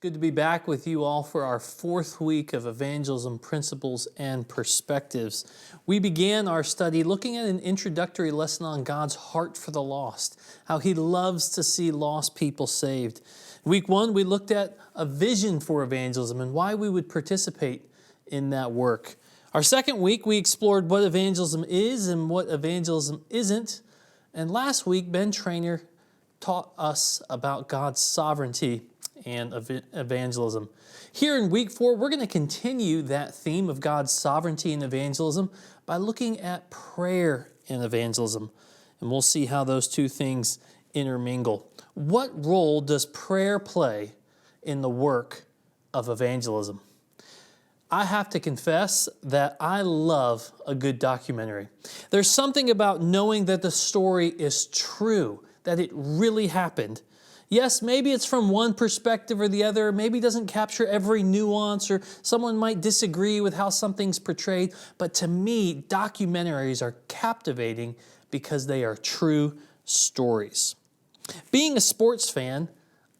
Good to be back with you all for our fourth week of Evangelism Principles and Perspectives. We began our study looking at an introductory lesson on God's heart for the lost, how He loves to see lost people saved. Week one, we looked at a vision for evangelism and why we would participate in that work. Our second week, we explored what evangelism is and what evangelism isn't. And last week, Ben Trainer taught us about God's sovereignty and evangelism. Here in week 4, we're going to continue that theme of God's sovereignty and evangelism by looking at prayer and evangelism. And we'll see how those two things intermingle. What role does prayer play in the work of evangelism? I have to confess that I love a good documentary. There's something about knowing that the story is true, that it really happened. Yes, maybe it's from one perspective or the other, maybe it doesn't capture every nuance, or someone might disagree with how something's portrayed, but to me, documentaries are captivating because they are true stories. Being a sports fan,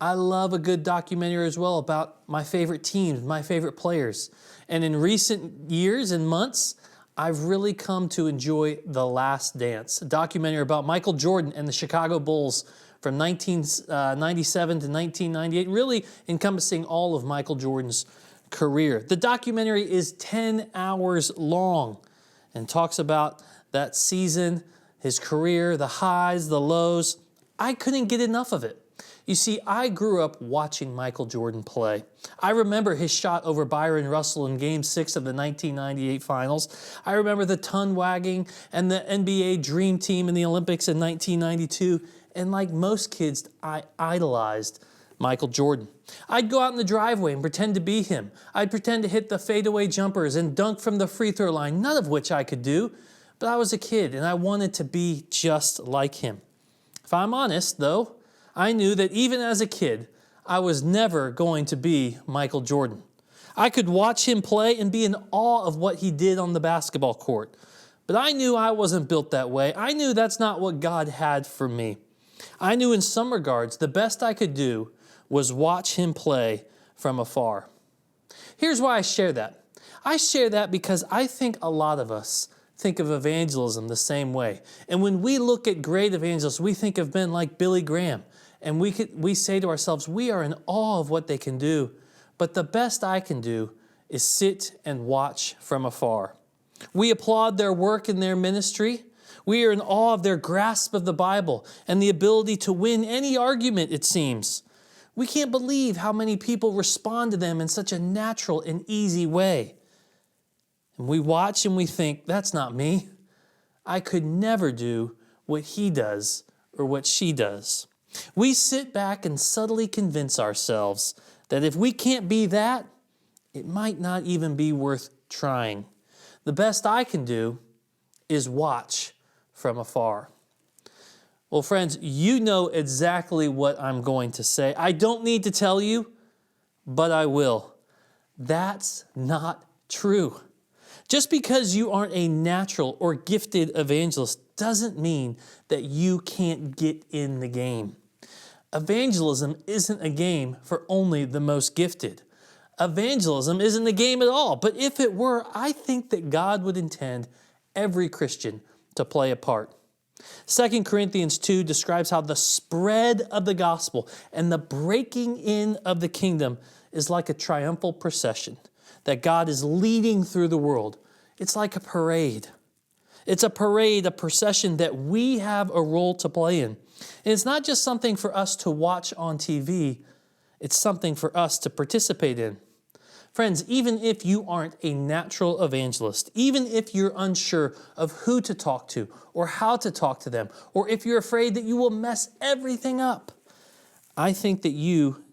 I love a good documentary as well about my favorite teams, my favorite players. And in recent years and months, I've really come to enjoy The Last Dance, a documentary about Michael Jordan and the Chicago Bulls from 1997 to 1998, really encompassing all of Michael Jordan's career. The documentary is 10 hours long and talks about that season, his career, the highs, the lows. I couldn't get enough of it. You see, I grew up watching Michael Jordan play. I remember his shot over Byron Russell in Game 6 of the 1998 Finals. I remember the ton wagging and the NBA Dream Team in the Olympics in 1992. And like most kids, I idolized Michael Jordan. I'd go out in the driveway and pretend to be him. I'd pretend to hit the fadeaway jumpers and dunk from the free throw line, none of which I could do. But I was a kid and I wanted to be just like him. If I'm honest, though, I knew that even as a kid, I was never going to be Michael Jordan. I could watch him play and be in awe of what he did on the basketball court. But I knew I wasn't built that way. I knew that's not what God had for me. I knew in some regards the best I could do was watch him play from afar. Here's why I share that. I share that because I think a lot of us think of evangelism the same way. And when we look at great evangelists, we think of men like Billy Graham. And we say to ourselves, we are in awe of what they can do. But the best I can do is sit and watch from afar. We applaud their work and their ministry. We are in awe of their grasp of the Bible and the ability to win any argument, it seems. We can't believe how many people respond to them in such a natural and easy way. And we watch and we think, that's not me. I could never do what he does or what she does. We sit back and subtly convince ourselves that if we can't be that, it might not even be worth trying. The best I can do is watch from afar. Well, friends, you know exactly what I'm going to say. I don't need to tell you, but I will. That's not true. Just because you aren't a natural or gifted evangelist doesn't mean that you can't get in the game. Evangelism isn't a game for only the most gifted. Evangelism isn't a game at all, but if it were, I think that God would intend every Christian to play a part. 2 Corinthians 2 describes how the spread of the gospel and the breaking in of the kingdom is like a triumphal procession that God is leading through the world. It's like a parade. It's a parade, a procession that we have a role to play in. And it's not just something for us to watch on TV. It's something for us to participate in. Friends, even if you aren't a natural evangelist, even if you're unsure of who to talk to or how to talk to them, or if you're afraid that you will mess everything up, I think that you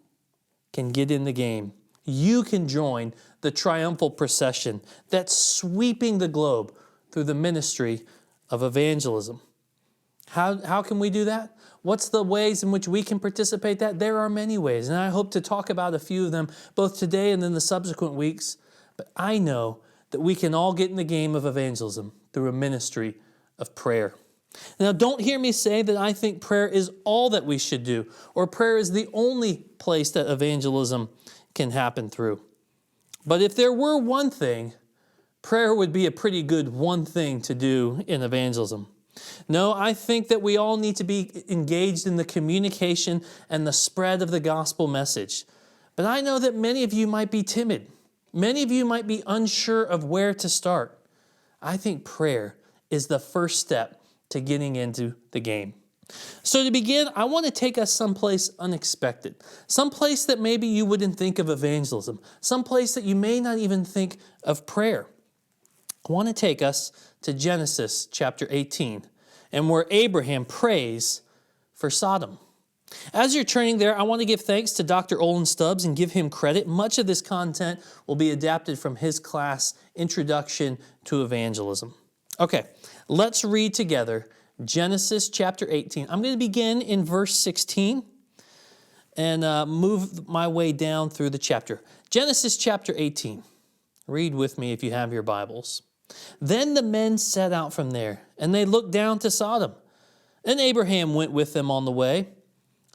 can get in the game. You can join the triumphal procession that's sweeping the globe through the ministry of evangelism. How can we do that? What's the ways in which we can participate that? There are many ways, and I hope to talk about a few of them both today and in the subsequent weeks. But I know that we can all get in the game of evangelism through a ministry of prayer. Now, don't hear me say that I think prayer is all that we should do, or prayer is the only place that evangelism can happen through. But if there were one thing, prayer would be a pretty good one thing to do in evangelism. No, I think that we all need to be engaged in the communication and the spread of the gospel message. But I know that many of you might be timid. Many of you might be unsure of where to start. I think prayer is the first step to getting into the game. So to begin, I want to take us someplace unexpected, someplace that maybe you wouldn't think of evangelism, someplace that you may not even think of prayer. I want to take us to Genesis chapter 18, and where Abraham prays for Sodom. As you're turning there, I want to give thanks to Dr. Olin Stubbs and give him credit. Much of this content will be adapted from his class, Introduction to Evangelism. Okay, let's read together Genesis chapter 18. I'm going to begin in verse 16 and move my way down through the chapter. Genesis chapter 18. Read with me if you have your Bibles. Then the men set out from there, and they looked down to Sodom. And Abraham went with them on the way.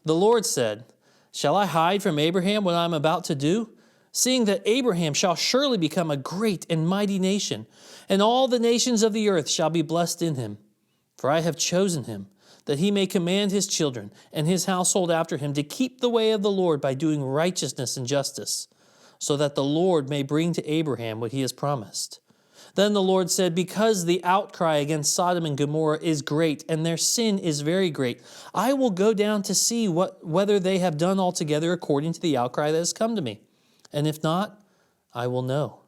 The Lord said, "Shall I hide from Abraham what I am about to do? Seeing that Abraham shall surely become a great and mighty nation, and all the nations of the earth shall be blessed in him. For I have chosen him, that he may command his children and his household after him to keep the way of the Lord by doing righteousness and justice, so that the Lord may bring to Abraham what he has promised." Then the Lord said, "Because the outcry against Sodom and Gomorrah is great, and their sin is very great, I will go down to see whether they have done altogether according to the outcry that has come to me. And if not, I will know."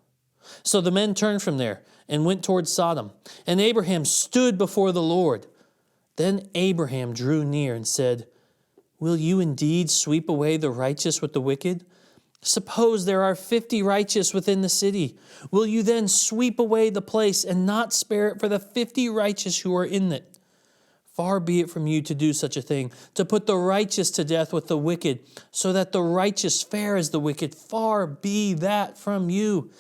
So the men turned from there and went toward Sodom. And Abraham stood before the Lord. Then Abraham drew near and said, "Will you indeed sweep away the righteous with the wicked? Suppose there are 50 righteous within the city. Will you then sweep away the place and not spare it for the 50 righteous who are in it? Far be it from you to do such a thing, to put the righteous to death with the wicked, so that the righteous fare as the wicked. Far be that from you.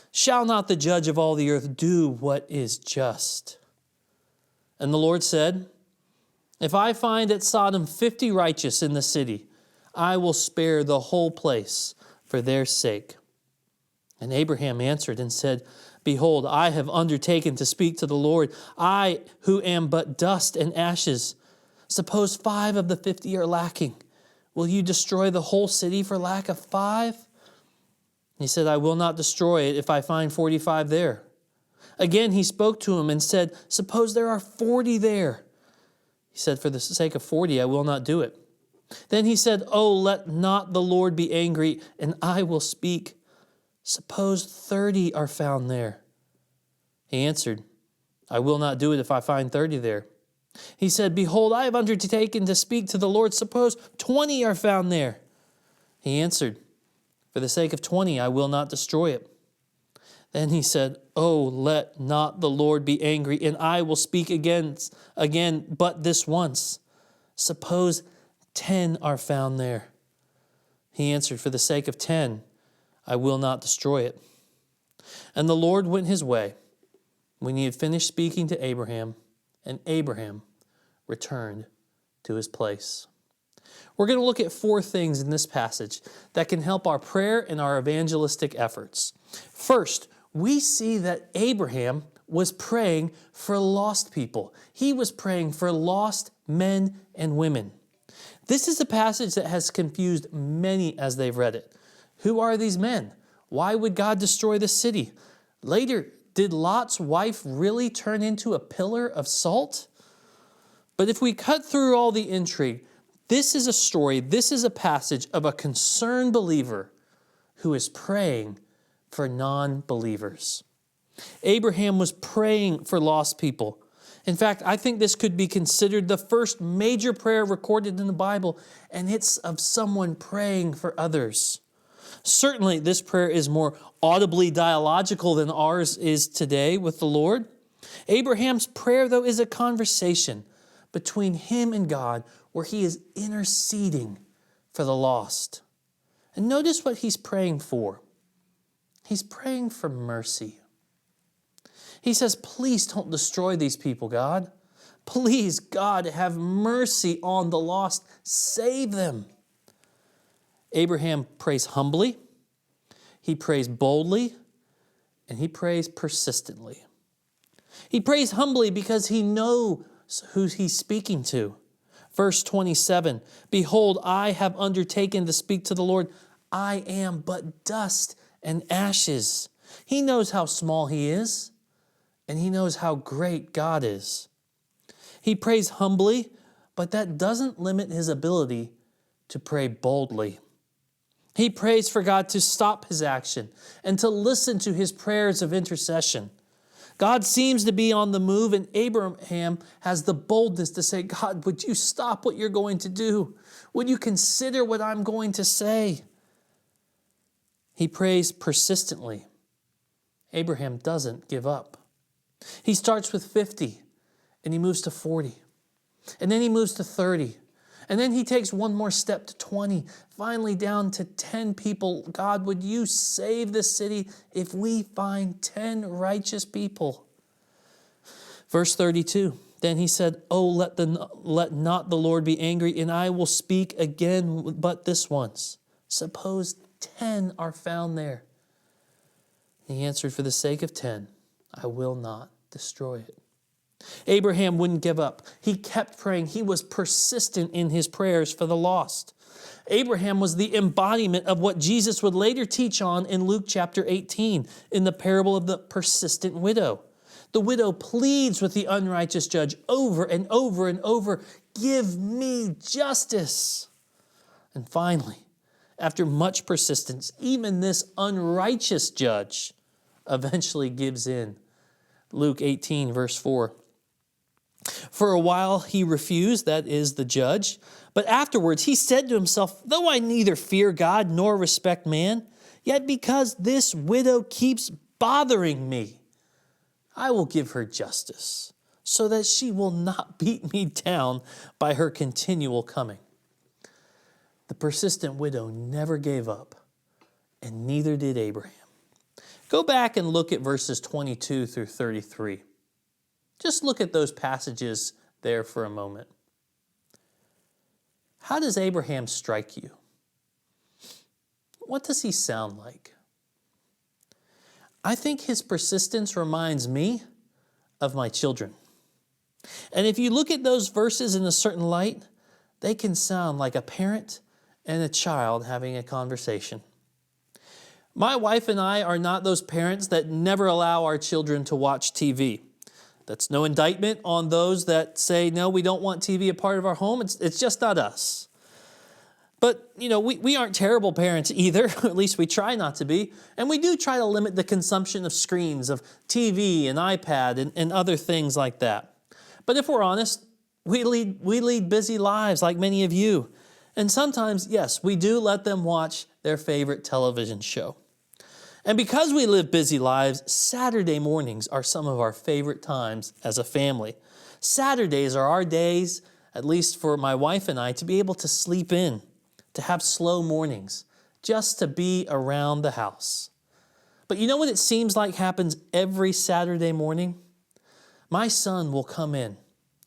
Shall not the judge of all the earth do what is just?" And the Lord said, "If I find at Sodom 50 righteous in the city, I will spare the whole place for their sake." And Abraham answered and said, "Behold, I have undertaken to speak to the Lord, I who am but dust and ashes. Suppose 5 of the 50 are lacking. Will you destroy the whole city for lack of 5? He said, "I will not destroy it if I find 45 there." Again he spoke to him and said, "Suppose there are 40 there." He said, "For the sake of 40, I will not do it." Then he said, "Oh, let not the Lord be angry, and I will speak. Suppose 30 are found there." He answered, "I will not do it if I find 30 there." He said, "Behold, I have undertaken to speak to the Lord. Suppose 20 are found there." He answered, "For the sake of 20, I will not destroy it." Then he said, "Oh, let not the Lord be angry, and I will speak again, but this once. Suppose 10 are found there." He answered, "For the sake of 10, I will not destroy it." And the Lord went his way when he had finished speaking to Abraham, and Abraham returned to his place. We're going to look at 4 things in this passage that can help our prayer and our evangelistic efforts. First, we see that Abraham was praying for lost people. He was praying for lost men and women. This is a passage that has confused many as they've read it. Who are these men? Why would God destroy the city? Later, did Lot's wife really turn into a pillar of salt? But if we cut through all the intrigue, this is a story, this is a passage of a concerned believer who is praying for non-believers. Abraham was praying for lost people. In fact, I think this could be considered the first major prayer recorded in the Bible, and it's of someone praying for others. Certainly, this prayer is more audibly dialogical than ours is today with the Lord. Abraham's prayer, though, is a conversation between him and God where he is interceding for the lost. And notice what he's praying for. He's praying for mercy. He says, "Please don't destroy these people, God. Please, God, have mercy on the lost. Save them." Abraham prays humbly. He prays boldly, and he prays persistently. He prays humbly because he knows who he's speaking to. Verse 27, behold, I have undertaken to speak to the Lord. I am but dust and ashes. He knows how small he is, and he knows how great God is. He prays humbly, but that doesn't limit his ability to pray boldly. He prays for God to stop his action and to listen to his prayers of intercession. God seems to be on the move, and Abraham has the boldness to say, God, would you stop what you're going to do? Would you consider what I'm going to say? He prays persistently. Abraham doesn't give up. He starts with 50, and he moves to 40. And then he moves to 30. And then he takes one more step to 20, finally down to 10 people. God, would you save this city if we find 10 righteous people? Verse 32, then he said, oh, let not the Lord be angry, and I will speak again but this once. Suppose 10 are found there. He answered, for the sake of 10, I will not destroy it. Abraham wouldn't give up. He kept praying. He was persistent in his prayers for the lost. Abraham was the embodiment of what Jesus would later teach on in Luke chapter 18 in the parable of the persistent widow. The widow pleads with the unrighteous judge over and over and over, give me justice. And finally, after much persistence, even this unrighteous judge eventually gives in. Luke 18, verse 4. For a while he refused, that is, the judge. But afterwards he said to himself, though I neither fear God nor respect man, yet because this widow keeps bothering me, I will give her justice, so that she will not beat me down by her continual coming. The persistent widow never gave up, and neither did Abraham. Go back and look at verses 22 through 33. Just look at those passages there for a moment. How does Abraham strike you? What does he sound like? I think his persistence reminds me of my children. And if you look at those verses in a certain light, they can sound like a parent and a child having a conversation. My wife and I are not those parents that never allow our children to watch TV. That's no indictment on those that say, no, we don't want TV a part of our home. It's just not us. But, we aren't terrible parents either. At least we try not to be. And we do try to limit the consumption of screens, of TV and iPad and other things like that. But if we're honest, we lead busy lives like many of you. And sometimes, yes, we do let them watch their favorite television show. And because we live busy lives, Saturday mornings are some of our favorite times as a family. Saturdays are our days, at least for my wife and I, to be able to sleep in, to have slow mornings, just to be around the house. But you know what it seems like happens every Saturday morning? My son will come in,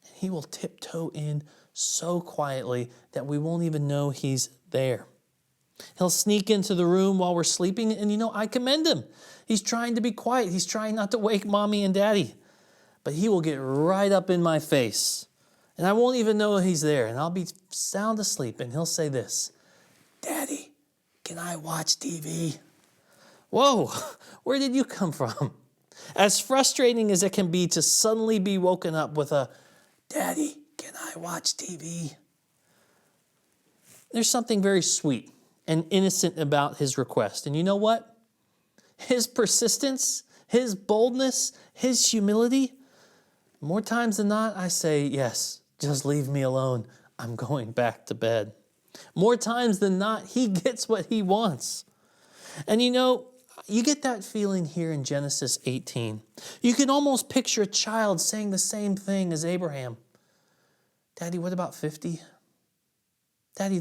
and he will tiptoe in so quietly that we won't even know he's there. He'll sneak into the room while we're sleeping, and I commend him. He's trying to be quiet. He's trying not to wake mommy and daddy. But he will get right up in my face, and I won't even know he's there, and I'll be sound asleep, and he'll say this, Daddy, can I watch TV? Whoa, where did you come from? As frustrating as it can be to suddenly be woken up with a, Daddy, can I watch TV? There's something very sweet and innocent about his request. And you know what? His persistence, his boldness, his humility, more times than not, I say, yes, just leave me alone. I'm going back to bed. More times than not, he gets what he wants. And you get that feeling here in Genesis 18. You can almost picture a child saying the same thing as Abraham. Daddy, what about 50? Daddy,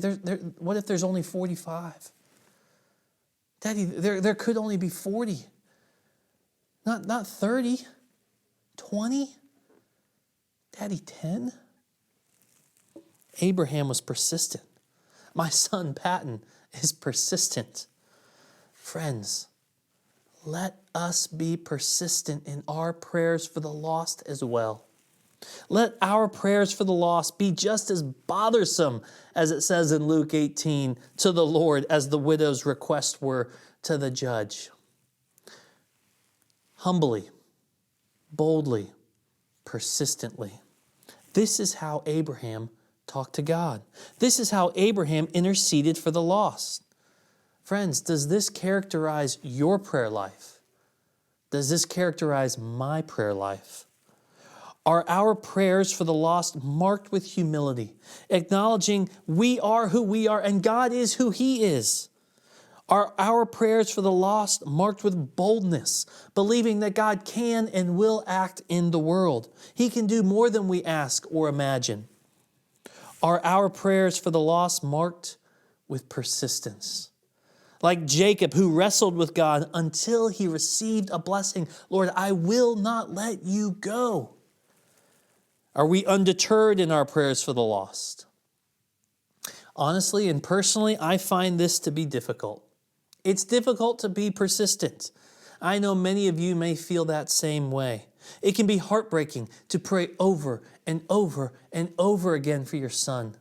what if there's only 45? Daddy, there could only be 40. Not 30. 20? Daddy, 10? Abraham was persistent. My son, Patton, is persistent. Friends, let us be persistent in our prayers for the lost as well. Let our prayers for the lost be just as bothersome, as it says in Luke 18, to the Lord as the widow's requests were to the judge. Humbly, boldly, persistently. This is how Abraham talked to God. This is how Abraham interceded for the lost. Friends, does this characterize your prayer life? Does this characterize my prayer life? Are our prayers for the lost marked with humility, acknowledging we are who we are and God is who He is? Are our prayers for the lost marked with boldness, believing that God can and will act in the world? He can do more than we ask or imagine. Are our prayers for the lost marked with persistence? Like Jacob, who wrestled with God until he received a blessing. Lord, I will not let you go. Are we undeterred in our prayers for the lost? Honestly and personally, I find this to be difficult. It's difficult to be persistent. I know many of you may feel that same way. It can be heartbreaking to pray over and over and over again for your son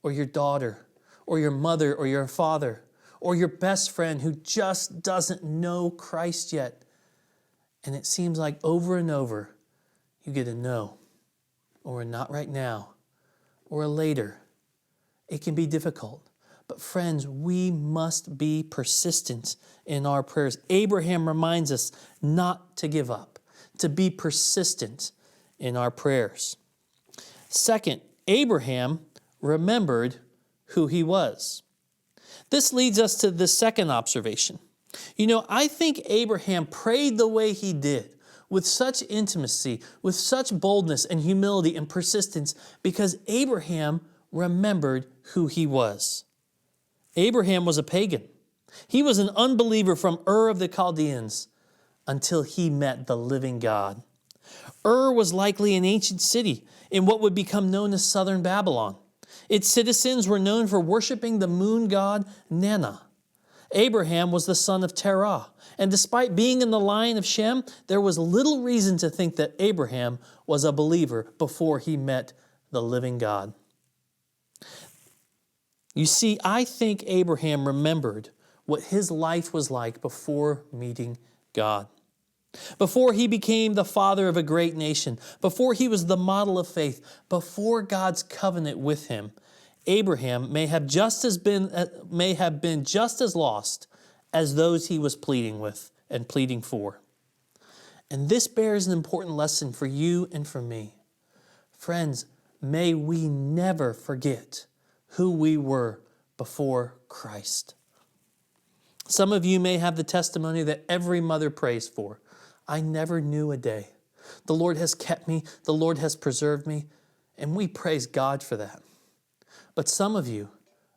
or your daughter or your mother or your father or your best friend who just doesn't know Christ yet. And it seems like over and over you get a no or a not right now or a later. It can be difficult. But friends, we must be persistent in our prayers. Abraham reminds us not to give up, to be persistent in our prayers. Second, Abraham remembered who he was. This leads us to the second observation. I think Abraham prayed the way he did, with such intimacy, with such boldness and humility and persistence, because Abraham remembered who he was. Abraham was a pagan. He was an unbeliever from Ur of the Chaldeans until he met the living God. Ur was likely an ancient city in what would become known as southern Babylon. Its citizens were known for worshiping the moon god Nana. Abraham was the son of Terah, and despite being in the line of Shem, there was little reason to think that Abraham was a believer before he met the living God. You see, I think Abraham remembered what his life was like before meeting God. Before he became the father of a great nation, before he was the model of faith, before God's covenant with him, Abraham may have been just as lost as those he was pleading with and pleading for. And this bears an important lesson for you and for me. Friends, may we never forget who we were before Christ. Some of you may have the testimony that every mother prays for. I never knew a day. The Lord has kept me. The Lord has preserved me. And we praise God for that. But some of you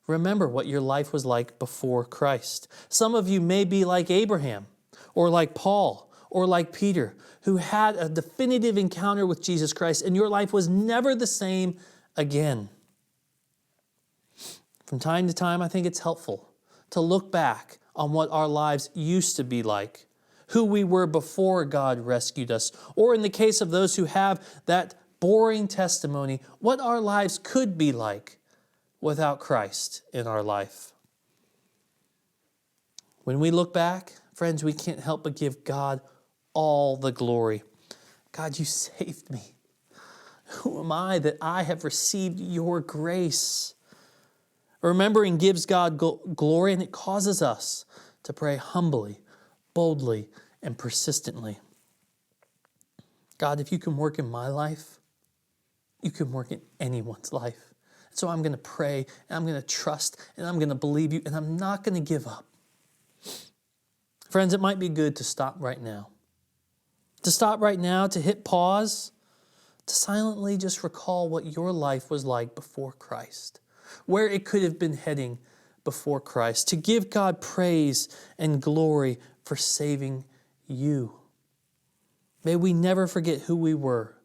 remember what your life was like before Christ. Some of you may be like Abraham or like Paul or like Peter, who had a definitive encounter with Jesus Christ, and your life was never the same again. From time to time, I think it's helpful to look back on what our lives used to be like, who we were before God rescued us, or in the case of those who have that boring testimony, what our lives could be like without Christ in our life. When we look back, friends, we can't help but give God all the glory. God, you saved me. Who am I that I have received your grace? Remembering gives God glory, and it causes us to pray humbly, boldly, and persistently. God, if you can work in my life, you can work in anyone's life. So I'm going to pray, and I'm going to trust, and I'm going to believe you, and I'm not going to give up. Friends, it might be good to stop right now. To stop right now, to hit pause, to silently just recall what your life was like before Christ, where it could have been heading before Christ, to give God praise and glory for saving you. May we never forget who we were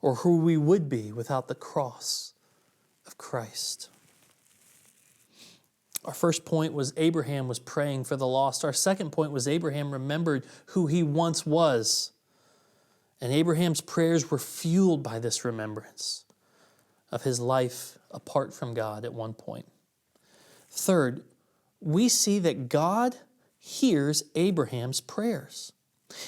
or who we would be without the cross of Christ. Our first point was Abraham was praying for the lost. Our second point was Abraham remembered who he once was. And Abraham's prayers were fueled by this remembrance of his life apart from God at one point. Third, we see that God hears Abraham's prayers.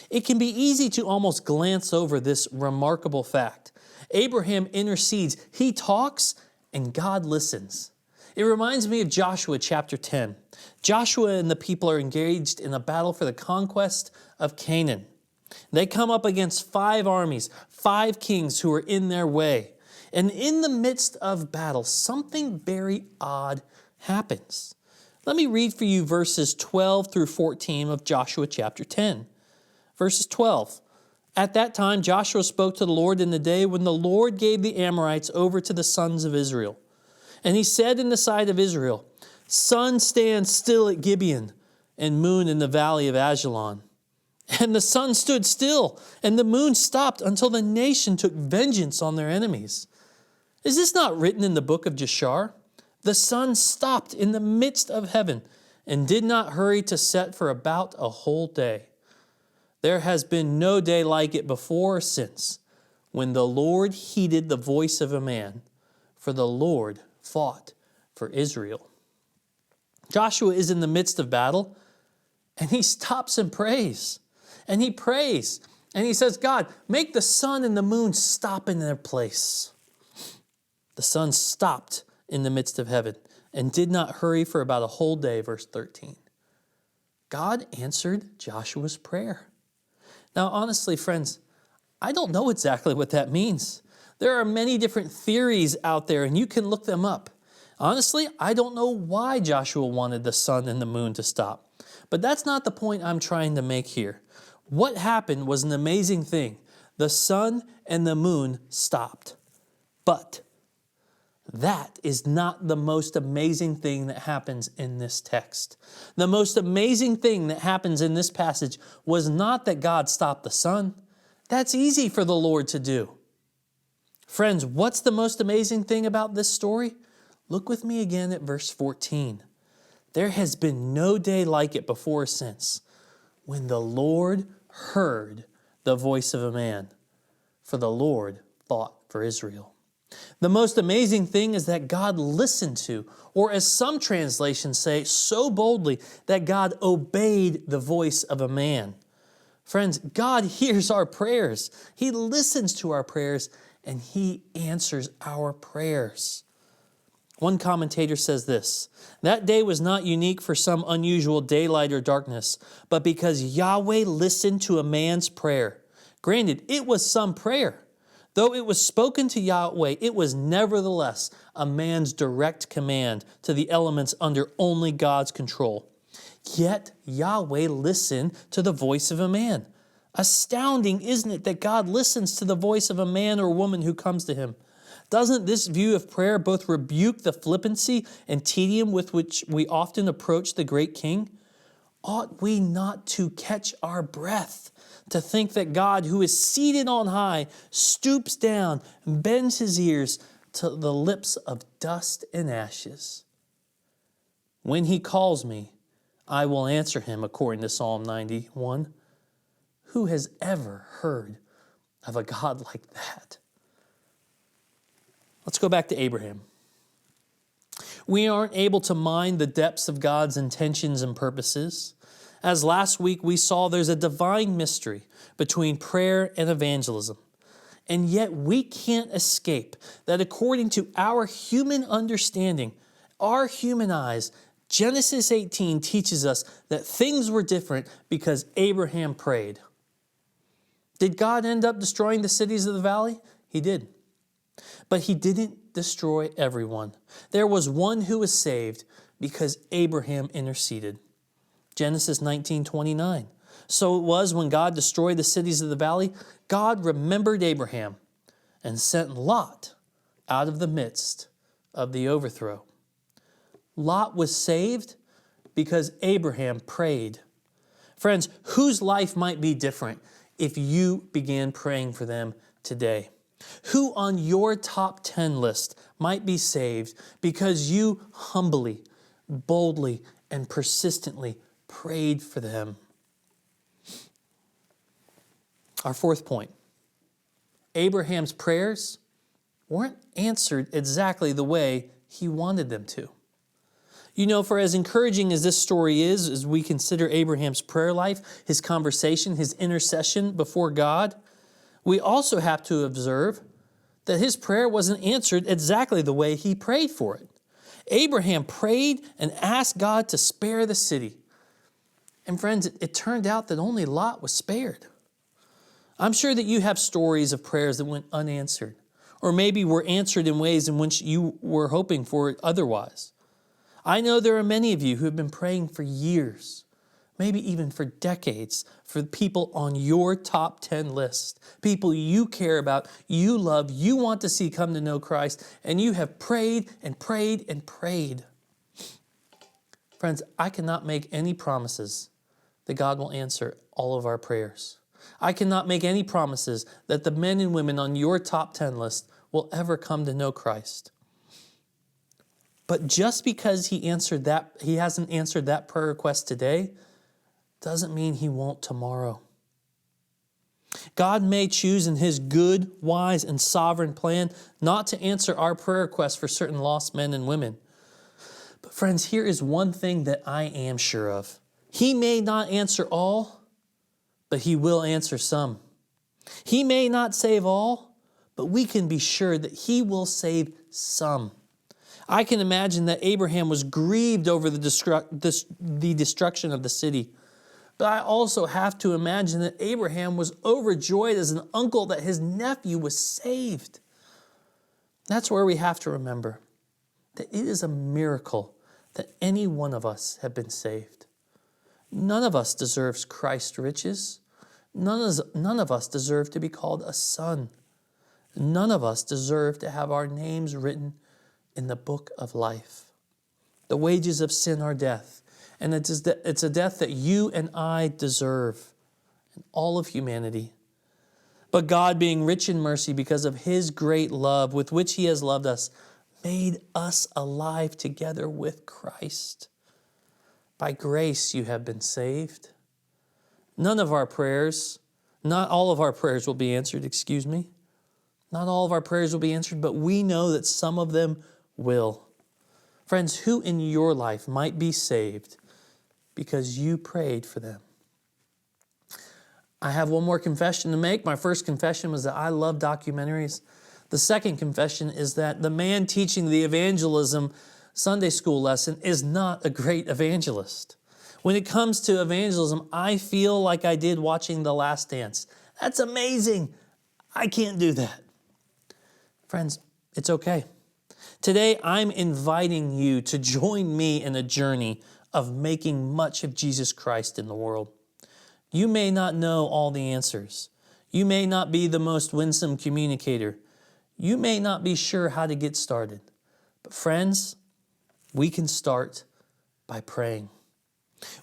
It can be easy to almost glance over this remarkable fact. Abraham intercedes, he talks, and God listens. It reminds me of Joshua chapter 10. Joshua and the people are engaged in a battle for the conquest of Canaan. They come up against 5 armies, 5 kings who are in their way. And in the midst of battle, something very odd happens. Let me read for you verses 12 through 14 of Joshua chapter 10. Verses 12. At that time Joshua spoke to the Lord in the day when the Lord gave the Amorites over to the sons of Israel. And he said in the sight of Israel, sun stand still at Gibeon, and moon in the valley of Ajalon. And the sun stood still, and the moon stopped until the nation took vengeance on their enemies. Is this not written in the book of Jashar? The sun stopped in the midst of heaven and did not hurry to set for about a whole day. There has been no day like it before or since, when the Lord heeded the voice of a man, for the Lord fought for Israel. Joshua is in the midst of battle, and he stops and prays. And he prays, and he says, God, make the sun and the moon stop in their place. The sun stopped in the midst of heaven and did not hurry for about a whole day, verse 13. God answered Joshua's prayer. Now, honestly, friends, I don't know exactly what that means. There are many different theories out there, and you can look them up. Honestly, I don't know why Joshua wanted the sun and the moon to stop. But that's not the point I'm trying to make here. What happened was an amazing thing. The sun and the moon stopped. But that is not the most amazing thing that happens in this text. The most amazing thing that happens in this passage was not that God stopped the sun. That's easy for the Lord to do. Friends, what's the most amazing thing about this story? Look with me again at verse 14. There has been no day like it before or since, when the Lord heard the voice of a man, for the Lord fought for Israel. The most amazing thing is that God listened to, or as some translations say, so boldly that God obeyed the voice of a man. Friends, God hears our prayers. He listens to our prayers, and He answers our prayers. One commentator says this, that day was not unique for some unusual daylight or darkness, but because Yahweh listened to a man's prayer. Granted, it was some prayer. Though it was spoken to Yahweh, it was nevertheless a man's direct command to the elements under only God's control. Yet Yahweh listened to the voice of a man. Astounding, isn't it, that God listens to the voice of a man or woman who comes to Him? Doesn't this view of prayer both rebuke the flippancy and tedium with which we often approach the great King? Ought we not to catch our breath to think that God, who is seated on high, stoops down and bends His ears to the lips of dust and ashes? When He calls me, I will answer Him, according to Psalm 91. Who has ever heard of a God like that? Let's go back to Abraham. We aren't able to mine the depths of God's intentions and purposes. As last week we saw, there's a divine mystery between prayer and evangelism. And yet we can't escape that according to our human understanding, our human eyes, Genesis 18 teaches us that things were different because Abraham prayed. Did God end up destroying the cities of the valley? He did. But He didn't destroy everyone. There was one who was saved because Abraham interceded. Genesis 19:29. So it was when God destroyed the cities of the valley, God remembered Abraham and sent Lot out of the midst of the overthrow. Lot was saved because Abraham prayed. Friends, whose life might be different if you began praying for them today? Who on your top 10 list might be saved because you humbly, boldly and persistently prayed for them. Our fourth point, Abraham's prayers weren't answered exactly the way he wanted them to. You know, for as encouraging as this story is, as we consider Abraham's prayer life, his conversation, his intercession before God, we also have to observe that his prayer wasn't answered exactly the way he prayed for it. Abraham prayed and asked God to spare the city. And friends, it turned out that only Lot was spared. I'm sure that you have stories of prayers that went unanswered, or maybe were answered in ways in which you were hoping for it otherwise. I know there are many of you who have been praying for years, maybe even for decades, for people on your top 10 list, people you care about, you love, you want to see come to know Christ, and you have prayed and prayed and prayed. Friends, I cannot make any promises that God will answer all of our prayers. I cannot make any promises that the men and women on your top 10 list will ever come to know Christ. But just because he hasn't answered that prayer request today, doesn't mean he won't tomorrow. God may choose in his good, wise, and sovereign plan not to answer our prayer requests for certain lost men and women. But friends, here is one thing that I am sure of. He may not answer all, but he will answer some. He may not save all, but we can be sure that he will save some. I can imagine that Abraham was grieved over the destruction of the city. But I also have to imagine that Abraham was overjoyed as an uncle that his nephew was saved. That's where we have to remember that it is a miracle that any one of us have been saved. None of us deserves Christ's riches. None of us deserve to be called a son. None of us deserve to have our names written in the book of life. The wages of sin are death, and it's a death that you and I deserve, and all of humanity. But God, being rich in mercy because of his great love with which he has loved us, made us alive together with Christ. By grace you have been saved. Not all of our prayers will be answered, Not all of our prayers will be answered, but we know that some of them will. Friends, who in your life might be saved because you prayed for them? I have one more confession to make. My first confession was that I love documentaries. The second confession is that the man teaching the evangelism Sunday school lesson is not a great evangelist. When it comes to evangelism, I feel like I did watching The Last Dance. That's amazing. I can't do that. Friends, it's okay. Today, I'm inviting you to join me in a journey of making much of Jesus Christ in the world. You may not know all the answers. You may not be the most winsome communicator. You may not be sure how to get started. But friends, we can start by praying.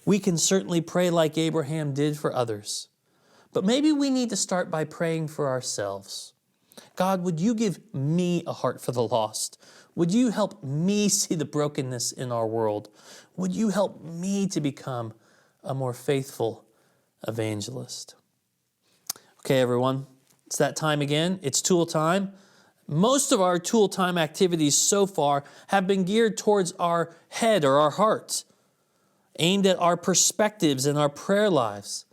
We can certainly pray like Abraham did for others. But maybe we need to start by praying for ourselves. God, would you give me a heart for the lost? Would you help me see the brokenness in our world? Would you help me to become a more faithful evangelist? Okay, everyone, it's that time again. It's tool time. Most of our tool time activities so far have been geared towards our head or our heart, aimed at our perspectives and our prayer lives.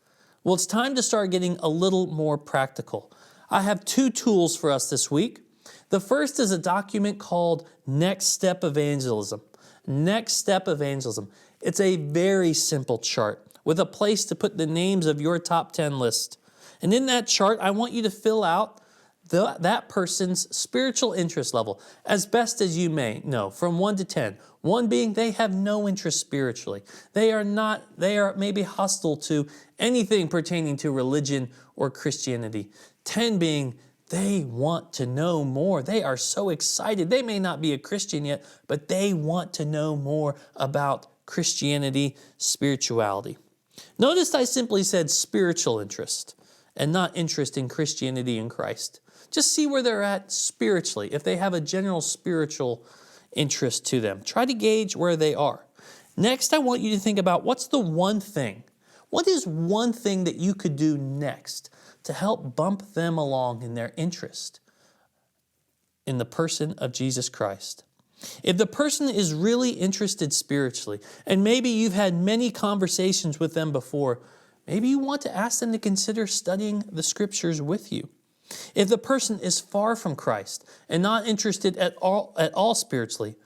Well, it's time to start getting a little more practical. I have two tools for us this week. The first is a document called Next Step Evangelism. Next Step Evangelism. It's a very simple chart with a place to put the names of your top 10 list. And in that chart, I want you to fill out that person's spiritual interest level as best as you may know, from 1 to 10. 1 being they have no interest spiritually. They are maybe hostile to anything pertaining to religion or Christianity. 10 being they want to know more. They are so excited. They may not be a Christian yet, but they want to know more about Christianity, spirituality. Notice I simply said spiritual interest and not interest in Christianity and Christ. Just see where they're at spiritually, if they have a general spiritual interest to them. Try to gauge where they are. Next, I want you to think about what's the one thing? What is one thing that you could do next to help bump them along in their interest in the person of Jesus Christ? If the person is really interested spiritually, and maybe you've had many conversations with them before, maybe you want to ask them to consider studying the scriptures with you. If the person is far from Christ and not interested at all spiritually,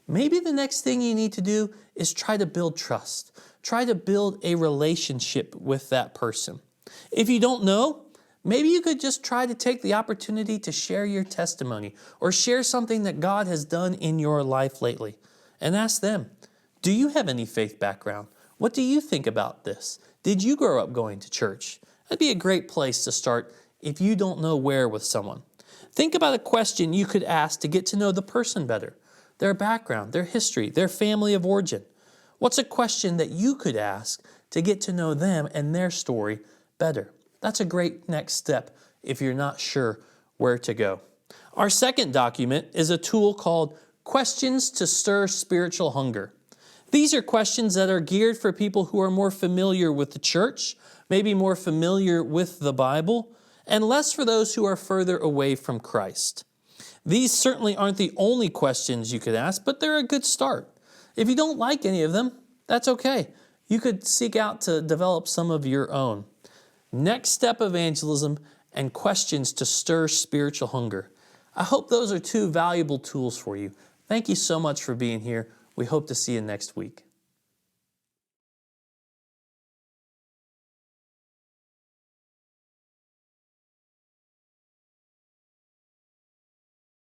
maybe the next thing you need to do is try to build trust. Try to build a relationship with that person. If you don't know, maybe you could just try to take the opportunity to share your testimony or share something that God has done in your life lately and ask them, do you have any faith background? What do you think about this? Did you grow up going to church? That'd be a great place to start if you don't know where with someone. Think about a question you could ask to get to know the person better, their background, their history, their family of origin. What's a question that you could ask to get to know them and their story better? That's a great next step if you're not sure where to go. Our second document is a tool called Questions to Stir Spiritual Hunger. These are questions that are geared for people who are more familiar with the church, maybe more familiar with the Bible, and less for those who are further away from Christ. These certainly aren't the only questions you could ask, but they're a good start. If you don't like any of them, that's okay. You could seek out to develop some of your own. Next step evangelism and questions to stir spiritual hunger. I hope those are two valuable tools for you. Thank you so much for being here. We hope to see you next week.